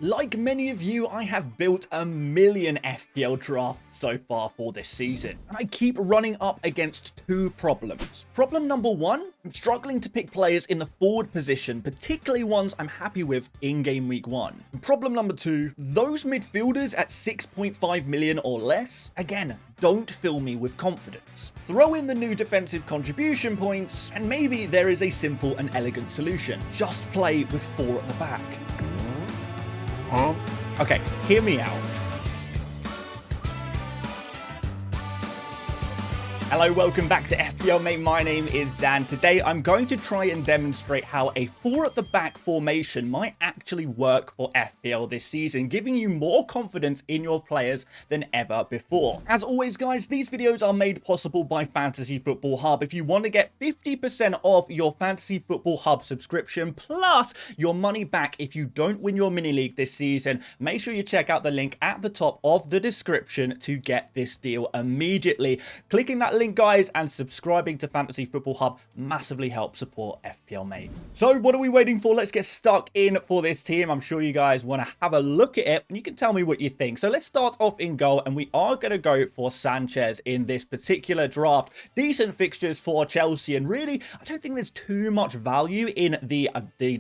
Like many of you, I have built a million FPL drafts so far for this season, and I keep running up against two problems. Problem number one, I'm struggling to pick players in the forward position, particularly ones I'm happy with in game week 1. And problem number two, those midfielders at 6.5 million or less, again, don't fill me with confidence. Throw in the new defensive contribution points, and maybe there is a simple and elegant solution. Just play with 4 at the back. Huh? Okay, hear me out. Hello, welcome back to FPL Mate. My name is Dan. Today I'm going to try and demonstrate how a 4 at the back formation might actually work for FPL this season, giving you more confidence in your players than ever before. As always, guys, these videos are made possible by Fantasy Football Hub. If you want to get 50% off your Fantasy Football Hub subscription, plus your money back if you don't win your mini league this season, make sure you check out the link at the top of the description to get this deal immediately. Clicking that link, guys, and subscribing to Fantasy Football Hub massively helps support FPL Mate. So what are we waiting for? Let's get stuck in for this team. I'm sure you guys want to have a look at it and you can tell me what you think. So let's start off in goal, and we are going to go for Sanchez in this particular draft. Decent fixtures for Chelsea, and really I don't think there's too much value in the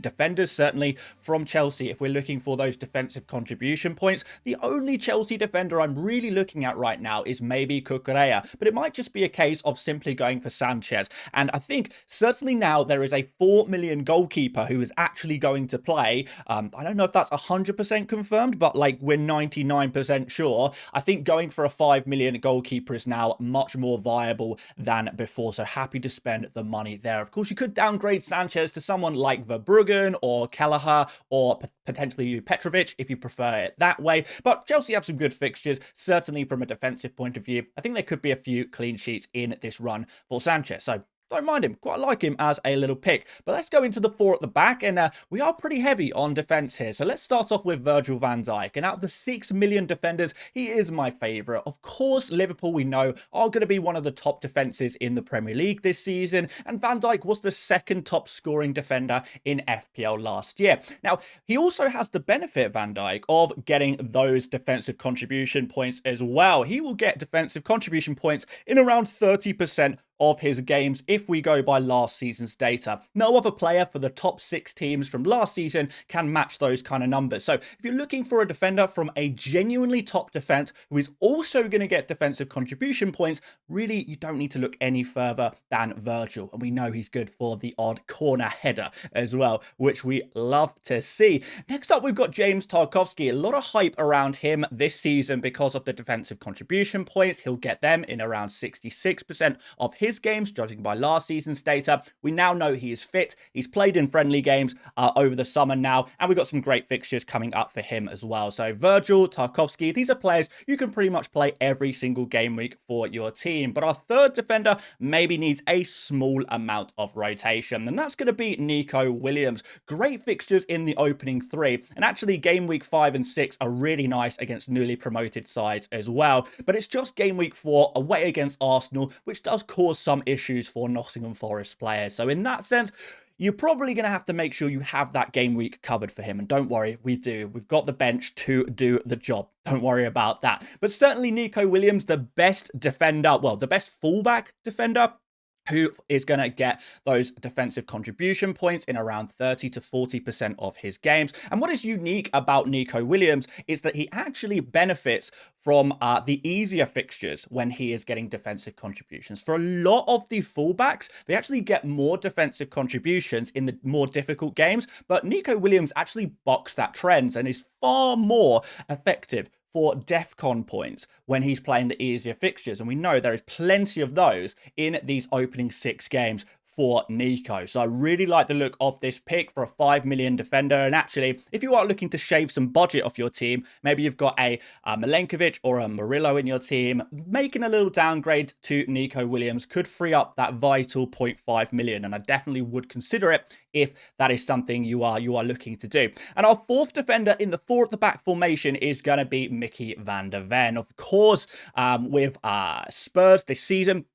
defenders, certainly from Chelsea, if we're looking for those defensive contribution points. The only Chelsea defender I'm really looking at right now is maybe Cucurella, but it might just be a case of simply going for Sanchez. And I think certainly now there is a 4 million goalkeeper who is actually going to play. I don't know if that's 100% confirmed, but like we're 99% sure. I think going for a 5 million goalkeeper is now much more viable than before. So happy to spend the money there. Of course, you could downgrade Sanchez to someone like Verbruggen or Kelleher or potentially Petrovic if you prefer it that way. But Chelsea have some good fixtures, certainly from a defensive point of view. I think there could be a few clean sheets in this run for Sanchez. So don't mind him. Quite like him as a little pick. But let's go into the 4 at the back. And we are pretty heavy on defense here. So let's start off with Virgil van Dijk. And out of the 6 million defenders, he is my favorite. Of course, Liverpool, we know, are going to be one of the top defenses in the Premier League this season. And Van Dijk was the second top scoring defender in FPL last year. Now, he also has the benefit, Van Dijk, of getting those defensive contribution points as well. He will get defensive contribution points in around 30% of his games if we go by last season's data. No other player for the top 6 teams from last season can match those kind of numbers. So if you're looking for a defender from a genuinely top defense who is also going to get defensive contribution points, really you don't need to look any further than Virgil. And we know he's good for the odd corner header as well, which we love to see. Next up, we've got James Tarkowski. A lot of hype around him this season because of the defensive contribution points. He'll get them in around 66% of his games, judging by last season's data. We now know he is fit. He's played in friendly games over the summer now, and we've got some great fixtures coming up for him as well. So Virgil, Tarkowski, these are players you can pretty much play every single game week for your team. But our third defender maybe needs a small amount of rotation, and that's going to be Nico Williams. Great fixtures in the opening 3, and actually game week 5 and 6 are really nice against newly promoted sides as well. But it's just game week 4 away against Arsenal, which does cause some issues for Nottingham Forest players. So in that sense, you're probably going to have to make sure you have that game week covered for him. And don't worry, we do. We've got the bench to do the job. Don't worry about that. But certainly Nico Williams, the best defender, well, the best fullback defender who is going to get those defensive contribution points in around 30 to 40% of his games. And what is unique about Nico Williams is that he actually benefits from the easier fixtures when he is getting defensive contributions. For a lot of the fullbacks, they actually get more defensive contributions in the more difficult games, but Nico Williams actually bucks that trend and is far more effective for DEFCON points when he's playing the easier fixtures. And we know there is plenty of those in these opening 6 games for Nico. So I really like the look of this pick for a 5 million defender. And actually, if you are looking to shave some budget off your team, maybe you've got a Milenkovic or a Murillo in your team, making a little downgrade to Nico Williams could free up that vital 0.5 million. And I definitely would consider it if that is something you are looking to do. And our fourth defender in the 4 at the back formation is going to be Mickey van der Ven. Of course, with Spurs this season,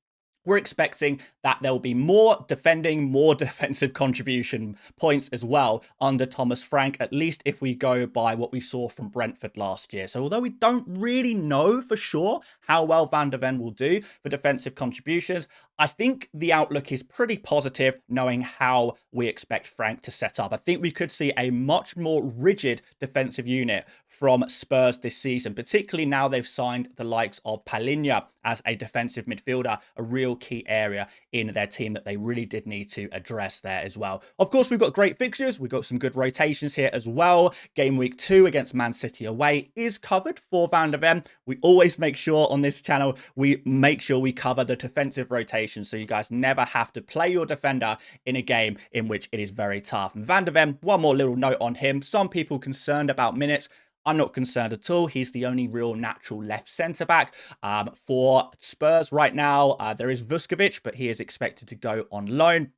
we're expecting that there will be more defending, more defensive contribution points as well under Thomas Frank, at least if we go by what we saw from Brentford last year. So although we don't really know for sure how well Van der Ven will do for defensive contributions, I think the outlook is pretty positive knowing how we expect Frank to set up. I think we could see a much more rigid defensive unit from Spurs this season, particularly now they've signed the likes of Palhinha as a defensive midfielder, a real key area in their team that they really did need to address there as well. Of course, we've got great fixtures. We've got some good rotations here as well. Game week 2 against Man City away is covered for Van der Ven. We always make sure on this channel, we make sure we cover the defensive rotation so you guys never have to play your defender in a game in which it is very tough. And Van der Ven, one more little note on him. Some people concerned about minutes. I'm not concerned at all. He's the only real natural left centre-back for Spurs right now. There is Vuskovic, but he is expected to go on loan.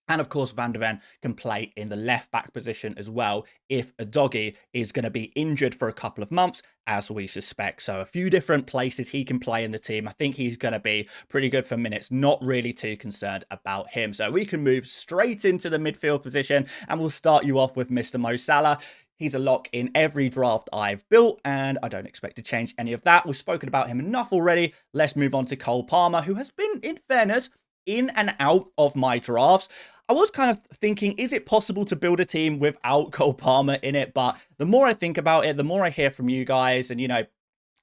And of course, Van der Ven can play in the left-back position as well if Udogie is going to be injured for a couple of months, as we suspect. So a few different places he can play in the team. I think he's going to be pretty good for minutes. Not really too concerned about him. So we can move straight into the midfield position, and we'll start you off with Mr. Mo Salah. He's a lock in every draft I've built, and I don't expect to change any of that. We've spoken about him enough already. Let's move on to Cole Palmer, who has been, in fairness, in and out of my drafts. I was kind of thinking, is it possible to build a team without Cole Palmer in it? But the more I think about it, the more I hear from you guys, and, you know,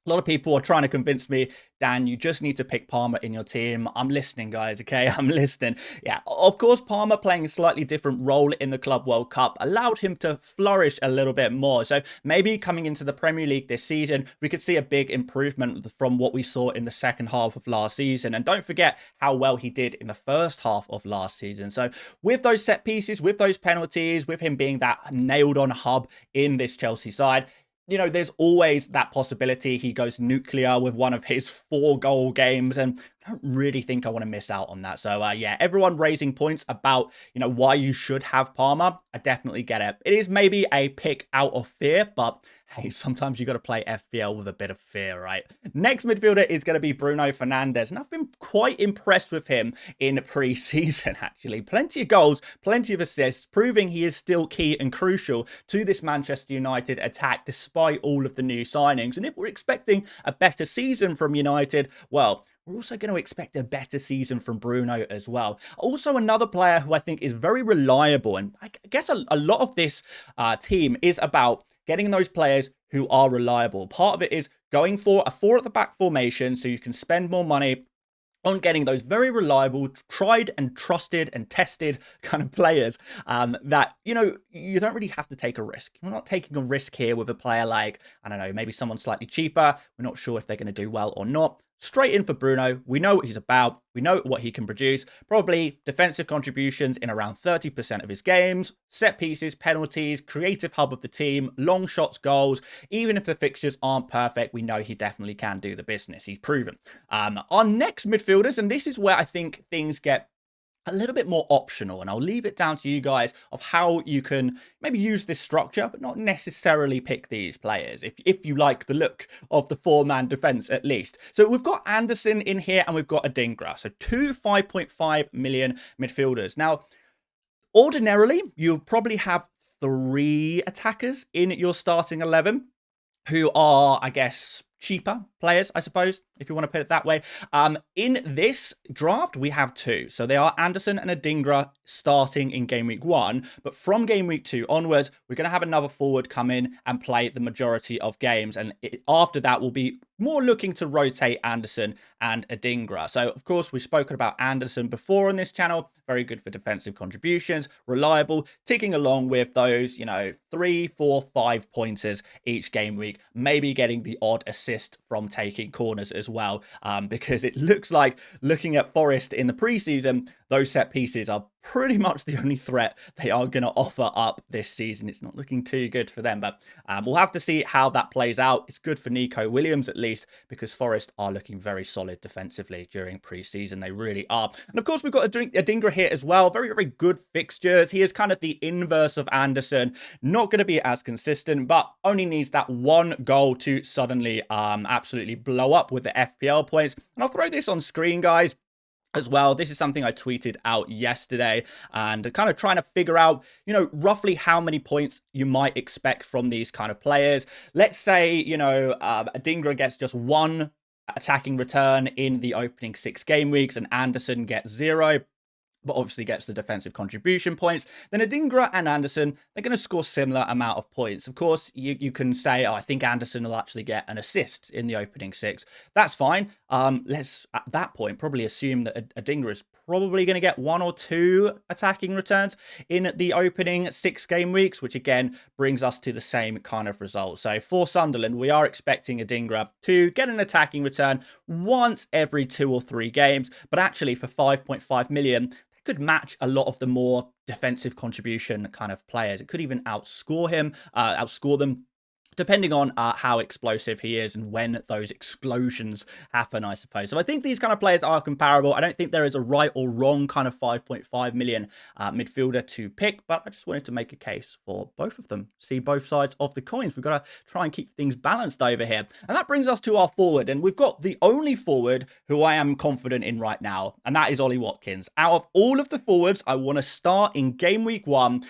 a lot of people are trying to convince me, Dan, you just need to pick Palmer in your team. I'm listening, guys, okay? I'm listening. Yeah, of course, Palmer playing a slightly different role in the Club World Cup allowed him to flourish a little bit more. So maybe coming into the Premier League this season, we could see a big improvement from what we saw in the second half of last season. And don't forget how well he did in the first half of last season. So with those set pieces, with those penalties, with him being that nailed-on hub in this Chelsea side, you know, there's always that possibility he goes nuclear with one of his 4-goal games, and I don't really think I want to miss out on that. So, yeah, everyone raising points about, you know, why you should have Palmer. I definitely get it. It is maybe a pick out of fear, but hey, sometimes you got to play FPL with a bit of fear, right? Next midfielder is going to be Bruno Fernandes, and I've been quite impressed with him in pre-season, actually. Plenty of goals, plenty of assists, proving he is still key and crucial to this Manchester United attack, despite all of the new signings. And if we're expecting a better season from United, well, we're also going to expect a better season from Bruno as well. Also, another player who I think is very reliable, and I guess a lot of this team is about getting those players who are reliable. Part of it is going for a 4 at the back formation so you can spend more money on getting those very reliable, tried and trusted and tested kind of players that, you know, you don't really have to take a risk. We're not taking a risk here with a player like, I don't know, maybe someone slightly cheaper. We're not sure if they're going to do well or not. Straight in for Bruno. We know what he's about. We know what he can produce. Probably defensive contributions in around 30% of his games. Set pieces, penalties, creative hub of the team, long shots, goals. Even if the fixtures aren't perfect, we know he definitely can do the business. He's proven. Our next midfielders, and this is where I think things get a little bit more optional, and I'll leave it down to you guys of how you can maybe use this structure, but not necessarily pick these players if you like the look of the 4-man defense at least. So we've got Anderson in here and we've got Adingra. So 2 5.5 million midfielders. Now, ordinarily, you'll probably have 3 attackers in your starting 11 who are, I guess, cheaper players, I suppose, if you want to put it that way. In this draft, we have 2. So they are Anderson and Adingra starting in game week 1. But from game week 2 onwards, we're going to have another forward come in and play the majority of games. And after that, we'll be more looking to rotate Anderson and Adingra. So, of course, we've spoken about Anderson before on this channel. Very good for defensive contributions, reliable, ticking along with those, you know, 3, 4, 5 pointers each game week. Maybe getting the odd assist from taking corners as well, because it looks like, looking at Forest in the preseason, those set pieces are pretty much the only threat they are going to offer up this season. It's not looking too good for them, but we'll have to see how that plays out. It's good for Nico Williams, at least, because Forest are looking very solid defensively during preseason. They really are. And of course, we've got Adingra here as well. Very, very good fixtures. He is kind of the inverse of Anderson. Not going to be as consistent, but only needs that 1 goal to suddenly absolutely blow up with the FPL points. And I'll throw this on screen, guys. as well. This is something I tweeted out yesterday, and kind of trying to figure out, roughly how many points you might expect from these kind of players. Let's say, Adingra gets just one attacking return in the opening 6 game weeks, and Anderson gets 0. But obviously gets the defensive contribution points, then Adingra and Anderson, they're going to score similar amount of points. Of course, you can say, I think Anderson will actually get an assist in the opening 6. That's fine. Let's, at that point, probably assume that Adingra is probably going to get 1 or 2 attacking returns in the opening 6 game weeks, which again brings us to the same kind of result. So for Sunderland, we are expecting Adingra to get an attacking return once every 2 or 3 games, but actually for 5.5 million, could match a lot of the more defensive contribution kind of players. It could even outscore them, depending on how explosive he is and when those explosions happen, I suppose. So I think these kind of players are comparable. I don't think there is a right or wrong kind of 5.5 million midfielder to pick, but I just wanted to make a case for both of them. See both sides of the coins. We've got to try and keep things balanced over here. And that brings us to our forward. And we've got the only forward who I am confident in right now, and that is Ollie Watkins. Out of all of the forwards, I want to start in game week 1.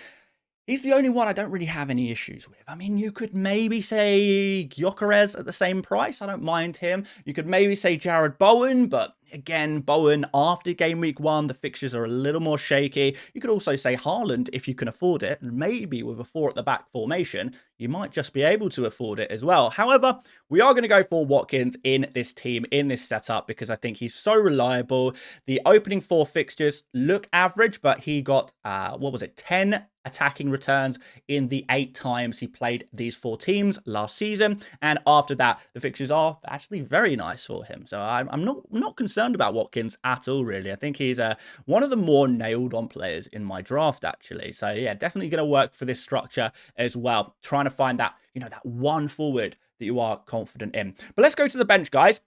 He's the only one I don't really have any issues with. I mean, you could maybe say Gyökeres at the same price. I don't mind him. You could maybe say Jared Bowen, but again, Bowen after game week 1, the fixtures are a little more shaky. You could also say Haaland if you can afford it. And maybe with a 4 at the back formation, you might just be able to afford it as well. However, we are going to go for Watkins in this team, in this setup, because I think he's so reliable. The opening 4 fixtures look average, but he got, 10 attacking returns in the 8 times he played these 4 teams last season. And after that, the fixtures are actually very nice for him. So I'm not concerned about Watkins at all, really. I think he's one of the more nailed on players in my draft, actually. So yeah, definitely going to work for this structure as well. Trying to find that, that one forward that you are confident in. But let's go to the bench, guys.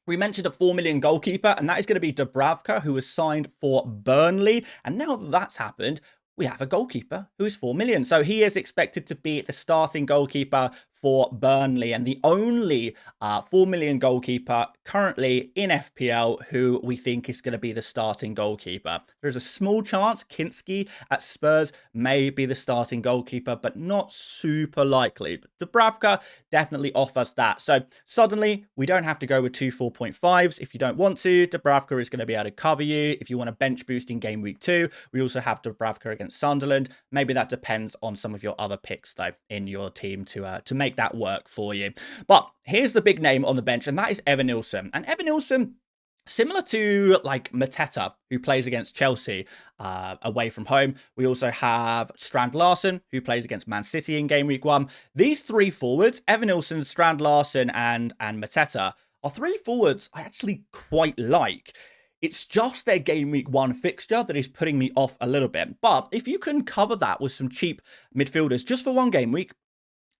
We mentioned a 4 million goalkeeper, and that is going to be Dubravka, who was signed for Burnley. And now that that's happened, we have a goalkeeper who is 4 million. So he is expected to be the starting goalkeeper for Burnley, and the only 4 million goalkeeper currently in FPL who we think is going to be the starting goalkeeper. There's a small chance Kinski at Spurs may be the starting goalkeeper, but not super likely. But Dubravka definitely offers that. So suddenly we don't have to go with 2 4.5s if you don't want to. Dubravka is going to be able to cover you. If you want a bench boost in game week 2, we also have Dubravka against Sunderland. Maybe that depends on some of your other picks though in your team to make that work for you. But here's the big name on the bench, and that is Evan Nilsson. And Evan Nilsson, similar to like Mateta, who plays against Chelsea away from home. We also have Strand Larsen, who plays against Man City in game week 1. These 3 forwards, Evan Nilsson, Strand Larsen, and Mateta, are 3 forwards I actually quite like. It's just their game week 1 fixture that is putting me off a little bit. But if you can cover that with some cheap midfielders just for 1 game week,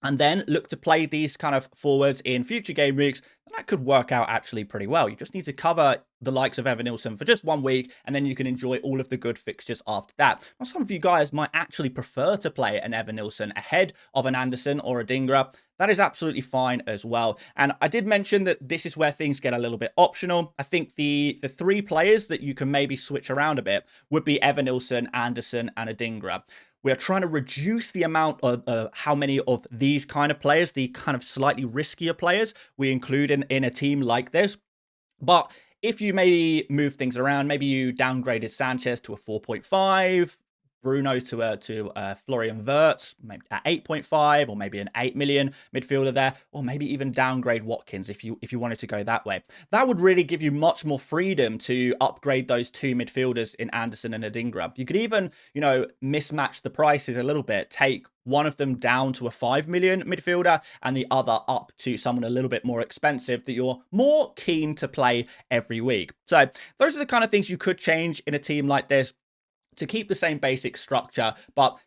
and then look to play these kind of forwards in future game weeks, that could work out actually pretty well. You just need to cover the likes of Evan Nilsson for just 1 week, and then you can enjoy all of the good fixtures after that. Now, some of you guys might actually prefer to play an Evan Nilsson ahead of an Anderson or a Dingra. That is absolutely fine as well. And I did mention that this is where things get a little bit optional. I think the 3 players that you can maybe switch around a bit would be Evan Nilsson, Anderson, and a Dingra. We're trying to reduce the amount of how many of these kind of players, the kind of slightly riskier players, we include in a team like this. But if you maybe move things around, maybe you downgraded Sanchez to a 4.5, Bruno to Florian Wirtz, maybe at 8.5, or maybe an 8 million midfielder there, or maybe even downgrade Watkins if you wanted to go that way. That would really give you much more freedom to upgrade those 2 midfielders in Anderson and Adingra. You could even, mismatch the prices a little bit, take one of them down to a 5 million midfielder and the other up to someone a little bit more expensive that you're more keen to play every week. So those are the kind of things you could change in a team like this to keep the same basic structure, but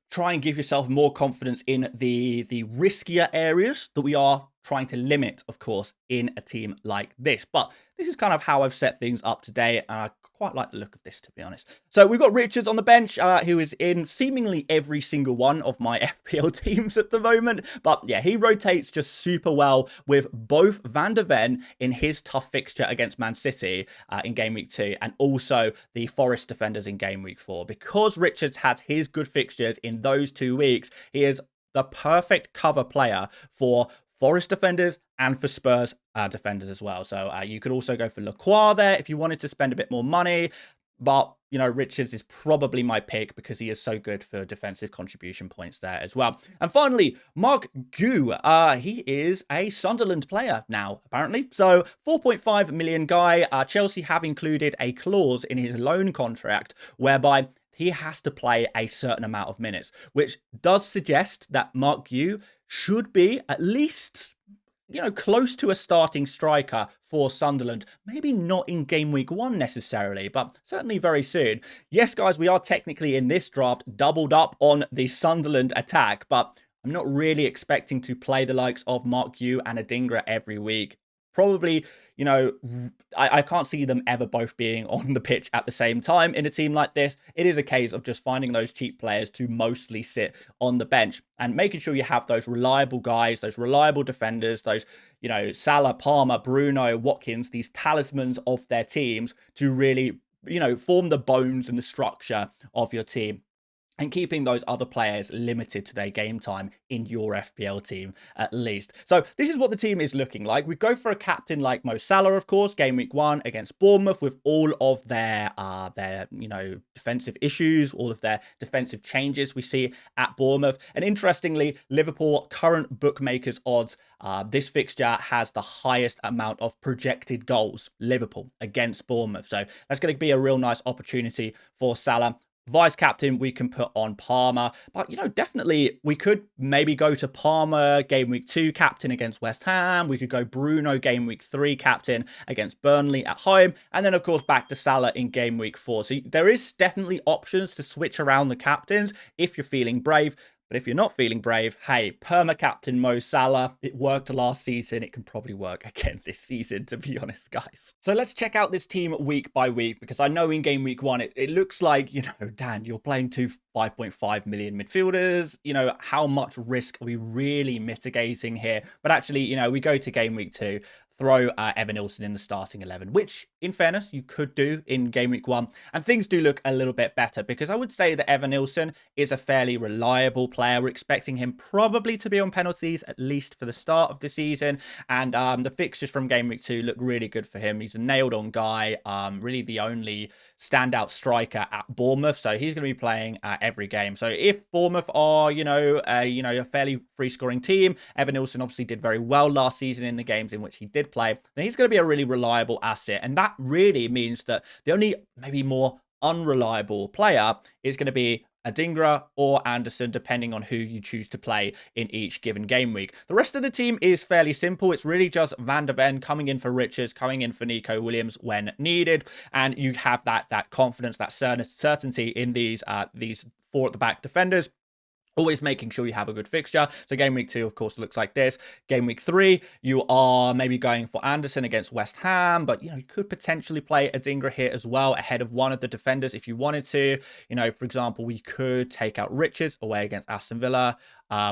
try and give yourself more confidence in the riskier areas that we are trying to limit, of course, in a team like this. But this is kind of how I've set things up today, and I quite like the look of this, to be honest. So we've got Richards on the bench, who is in seemingly every single one of my FPL teams at the moment. But yeah, he rotates just super well with both Van de Ven in his tough fixture against Man City in Game Week 2, and also the Forest defenders in Game Week 4. Because Richards has his good fixtures in those 2 weeks, he is the perfect cover player for Forest defenders and for Spurs defenders as well. So you could also go for Lacroix there if you wanted to spend a bit more money. But, you know, Richards is probably my pick because he is so good for defensive contribution points there as well. And finally, Mark Gu. He is a Sunderland player now, apparently. So 4.5 million guy. Chelsea have included a clause in his loan contract whereby he has to play a certain amount of minutes, which does suggest that Mark Gu should be at least, you know, close to a starting striker for Sunderland. Maybe not in Game Week 1 necessarily, but certainly very soon. Yes, guys, we are technically in this draft doubled up on the Sunderland attack, but I'm not really expecting to play the likes of Mark Gu and Adingra every week. Probably, you know, I can't see them ever both being on the pitch at the same time in a team like this. It is a case of just finding those cheap players to mostly sit on the bench and making sure you have those reliable guys, those reliable defenders, those, you know, Salah, Palmer, Bruno, Watkins, these talismans of their teams to really, you know, form the bones and the structure of your team, and keeping those other players limited to their game time in your FPL team, at least. So this is what the team is looking like. We go for a captain like Mo Salah, of course, Game Week 1 against Bournemouth, with all of their you know, defensive issues, all of their defensive changes we see at Bournemouth. And interestingly, Liverpool current bookmakers odds, this fixture has the highest amount of projected goals, Liverpool against Bournemouth. So that's going to be a real nice opportunity for Salah. Vice captain, we can put on Palmer. But, you know, definitely we could maybe go to Palmer Game Week 2 captain against West Ham. We could go Bruno Game Week 3 captain against Burnley at home. And then, of course, back to Salah in Game Week 4. So there is definitely options to switch around the captains if you're feeling brave. But if you're not feeling brave, hey, perma-captain Mo Salah. It worked last season. It can probably work again this season, to be honest, guys. So let's check out this team week by week, because I know in Game Week 1, it looks like, you know, Dan, you're playing 5.5 million midfielders. You know, how much risk are we really mitigating here? But actually, you know, we go to Game Week 2. Throw Evan Nilsson in the starting 11, which, in fairness, you could do in Game Week 1. And things do look a little bit better, because I would say that Evan Nilsson is a fairly reliable player. We're expecting him probably to be on penalties, at least for the start of the season. And the fixtures from Game Week 2 look really good for him. He's a nailed-on guy, really the only standout striker at Bournemouth. So he's going to be playing every game. So if Bournemouth are, you know, a fairly free-scoring team, Evan Nilsson obviously did very well last season in the games in which he did play, then he's going to be a really reliable asset. And that really means that the only maybe more unreliable player is going to be Adingra or Anderson, depending on who you choose to play in each given game week. The rest of the team is fairly simple. It's really just Van de Ven coming in for Richards, coming in for Nico Williams when needed, and you have that confidence, that certainty in these four at the back defenders. Always making sure you have a good fixture. So Game Week 2, of course, looks like this. Game Week 3, you are maybe going for Anderson against West Ham, but, you know, you could potentially play Adingra here as well ahead of one of the defenders if you wanted to. You know, for example, we could take out Richards away against Aston Villa.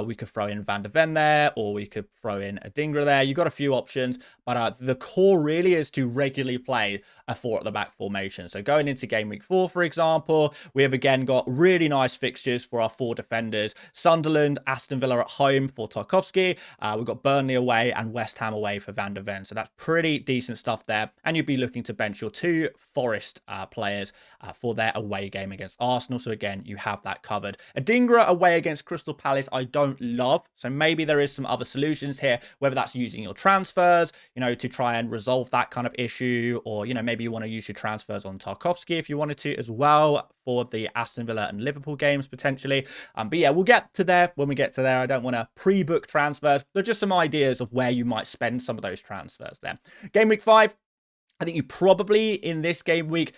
We could throw in Van de Ven there, or we could throw in Adingra there. You've got a few options, but the core really is to regularly play a four at the back formation. So going into Game Week 4, for example, we have again got really nice fixtures for our four defenders. Sunderland, Aston Villa at home for Tarkowski. We've got Burnley away and West Ham away for Van de Ven. So that's pretty decent stuff there. And you'd be looking to bench your two Forest players for their away game against Arsenal. So again, you have that covered. Adingra away against Crystal Palace, I don't love. So maybe there is some other solutions here, whether that's using your transfers, you know, to try and resolve that kind of issue, or, you know, maybe you want to use your transfers on Tarkowski if you wanted to as well for the Aston Villa and Liverpool games potentially. But yeah, we'll get to there when we get to there. I don't want to pre-book transfers, but just some ideas of where you might spend some of those transfers there. Game Week 5, I think you probably in this game week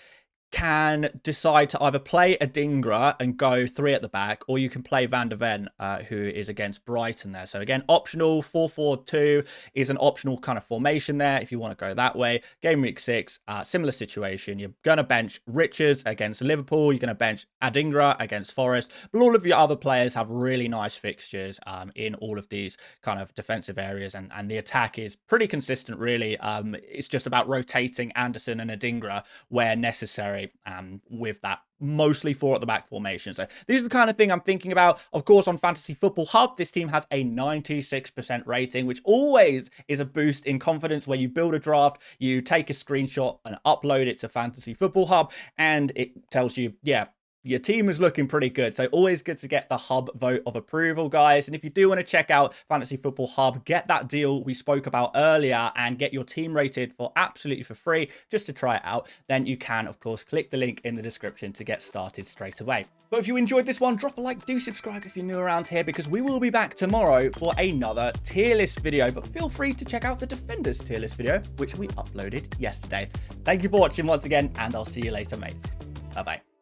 can decide to either play Adingra and go 3 at the back, or you can play Van der Ven, who is against Brighton there. So again, optional. 4-4-2 is an optional kind of formation there if you want to go that way. Game week 6, similar situation. You're going to bench Richards against Liverpool. You're going to bench Adingra against Forest. But all of your other players have really nice fixtures in all of these kind of defensive areas. And the attack is pretty consistent, really. It's just about rotating Anderson and Adingra where necessary. With that mostly 4 at the back formation. So this is the kind of thing I'm thinking about. Of course, on Fantasy Football Hub, this team has a 96% rating, which always is a boost in confidence. Where you build a draft, you take a screenshot and upload it to Fantasy Football Hub, and it tells you, yeah, your team is looking pretty good. So always good to get the Hub vote of approval, guys. And if you do want to check out Fantasy Football Hub, get that deal we spoke about earlier and get your team rated for absolutely for free just to try it out, then you can, of course, click the link in the description to get started straight away. But if you enjoyed this one, drop a like, do subscribe if you're new around here, because we will be back tomorrow for another tier list video. But feel free to check out the Defenders tier list video, which we uploaded yesterday. Thank you for watching once again, and I'll see you later, mates. Bye-bye.